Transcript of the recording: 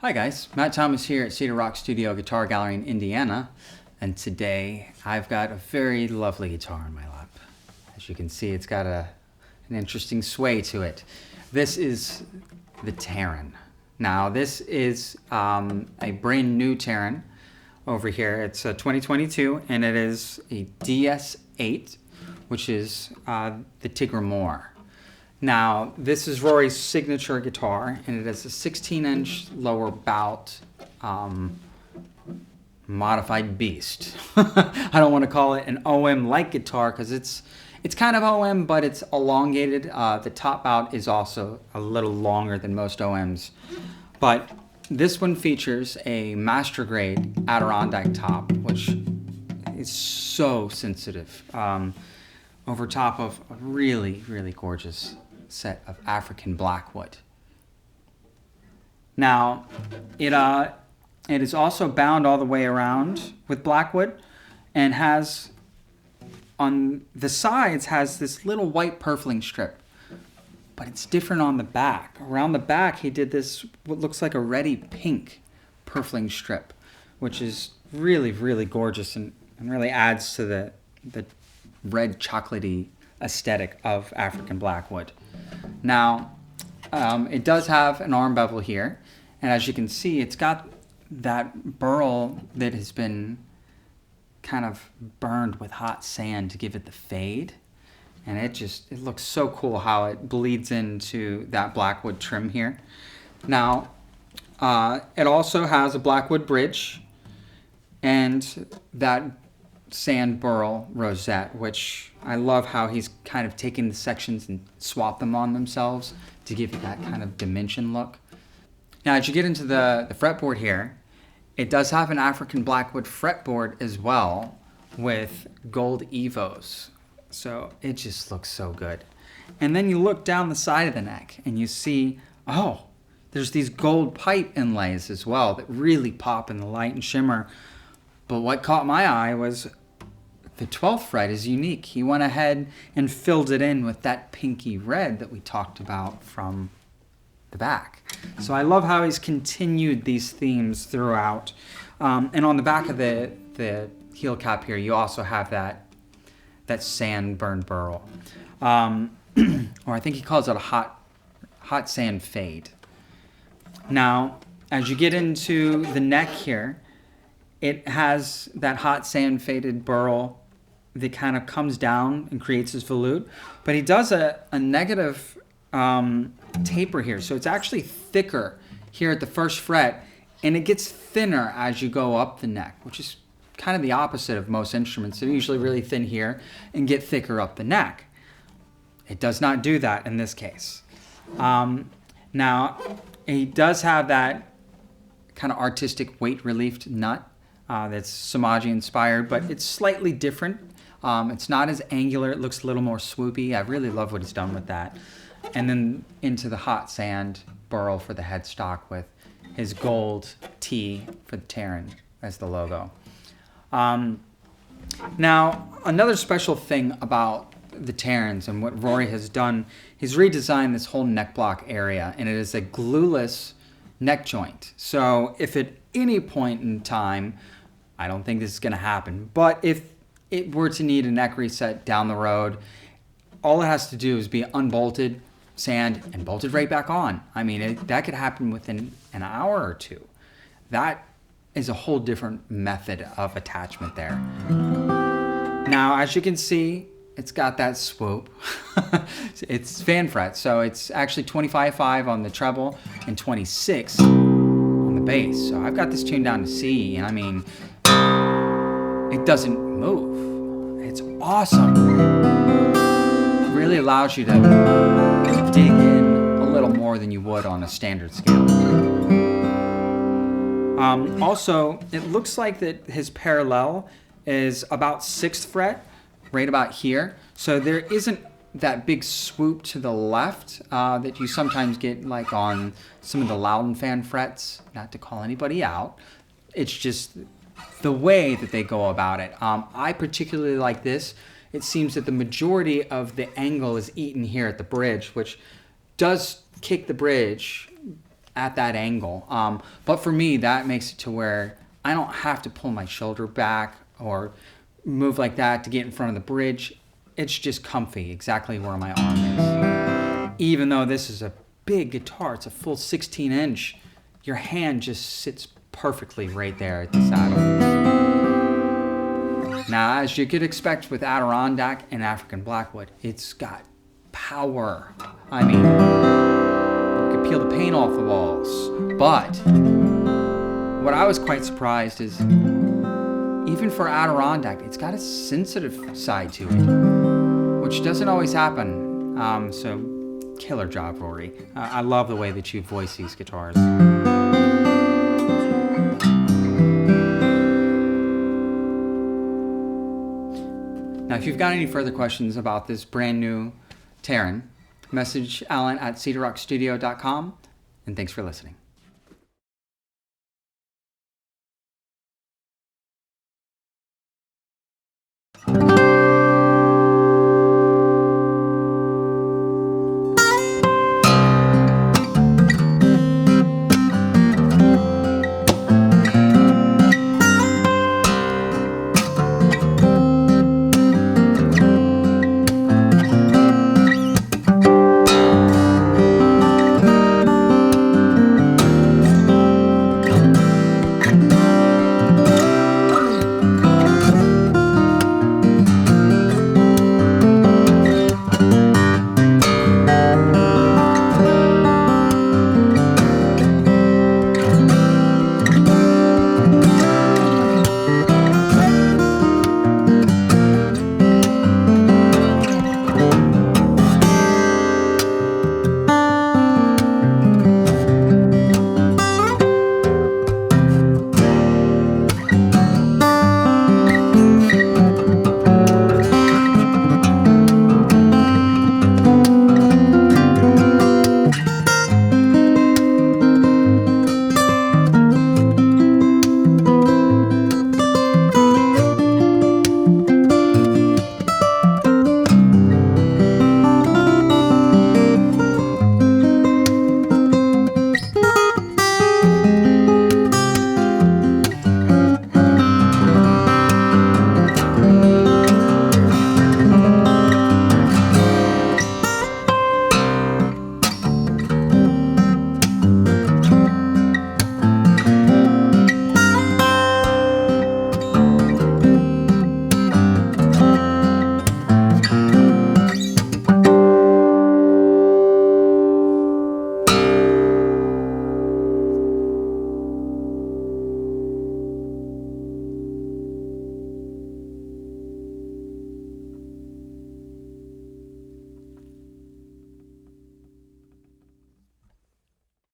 Hi guys, Matt Thomas here at Cedar Rock Studio Guitar Gallery in Indiana, and today I've got a very lovely guitar in my lap. As you can see, it's got an interesting sway to it. This is the Taren. Now this is a brand new Taren over here. It's a 2022 and it is a DS8, which is the Tirga Mhor. Now, this is Rory's signature guitar, and it is a 16-inch lower bout modified beast. I don't want to call it an OM-like guitar because it's kind of OM, but it's elongated. The top bout is also a little longer than most OMs. But this one features a Mastergrade Adirondack top, which is so sensitive, over top of a really, really gorgeous set of African Blackwood. Now, it is also bound all the way around with Blackwood, and has on the sides has this little white purfling strip, but it's different on the back. Around the back, he did this what looks like a reddy pink purfling strip, which is really, really gorgeous and really adds to the red chocolatey aesthetic of African Blackwood. Now, it does have an arm bevel here, and as you can see, it's got that burl that has been kind of burned with hot sand to give it the fade, and it looks so cool how it bleeds into that Blackwood trim here. Now, it also has a Blackwood bridge and that sand burl rosette, which I love how he's kind of taken the sections and swapped them on themselves to give it that kind of dimension look. Now, as you get into the fretboard here, it does have an African Blackwood fretboard as well with gold evos. So it just looks so good. And then you look down the side of the neck and you see, oh, there's these gold pipe inlays as well that really pop in the light and shimmer. But what caught my eye was the 12th fret is unique. He went ahead and filled it in with that pinky red that we talked about from the back. So I love how he's continued these themes throughout. And on the back of the heel cap here, you also have that sand burned burl. Or I think he calls it a hot sand fade. Now, as you get into the neck here, it has that hot sand faded burl that kind of comes down and creates this volute. But he does a negative taper here. So it's actually thicker here at the first fret, and it gets thinner as you go up the neck, which is kind of the opposite of most instruments. They're usually really thin here and get thicker up the neck. It does not do that in this case. Now, he does have that kind of artistic weight relief nut that's Samaji inspired, but it's slightly different. It's not as angular. It looks a little more swoopy. I really love what he's done with that. And then into the hot sand burl for the headstock with his gold T for the Taren as the logo. Now, another special thing about the Tarens and what Rory has done, he's redesigned this whole neck block area, and it is a glueless neck joint. So if at any point in time, I don't think this is going to happen, but if it were to need a neck reset down the road, all it has to do is be unbolted, sand, and bolted right back on. I mean, that could happen within an hour or two. That is a whole different method of attachment there. Now, as you can see, it's got that swoop. It's fan fret, so it's actually 25.5 on the treble and 26 on the bass. So I've got this tuned down to C, and I mean, it doesn't move. It's awesome. It really allows you to dig in a little more than you would on a standard scale. Also, it looks like that his parallel is about 6th fret, right about here. So there isn't that big swoop to the left that you sometimes get like on some of the Loudon fan frets, not to call anybody out. It's just the way that they go about it. I particularly like this. It seems that the majority of the angle is eaten here at the bridge, which does kick the bridge at that angle. But for me, that makes it to where I don't have to pull my shoulder back or move like that to get in front of the bridge. It's just comfy, exactly where my arm is. Even though this is a big guitar, it's a full 16-inch, your hand just sits perfectly right there at the saddle. Now, as you could expect with Adirondack and African Blackwood, it's got power. I mean, you could peel the paint off the walls. But what I was quite surprised is, even for Adirondack, it's got a sensitive side to it, which doesn't always happen. So, killer job, Rory. I love the way that you voice these guitars. Now, if you've got any further questions about this brand new Taren, message Alan at cedarrockstudio.com, and thanks for listening.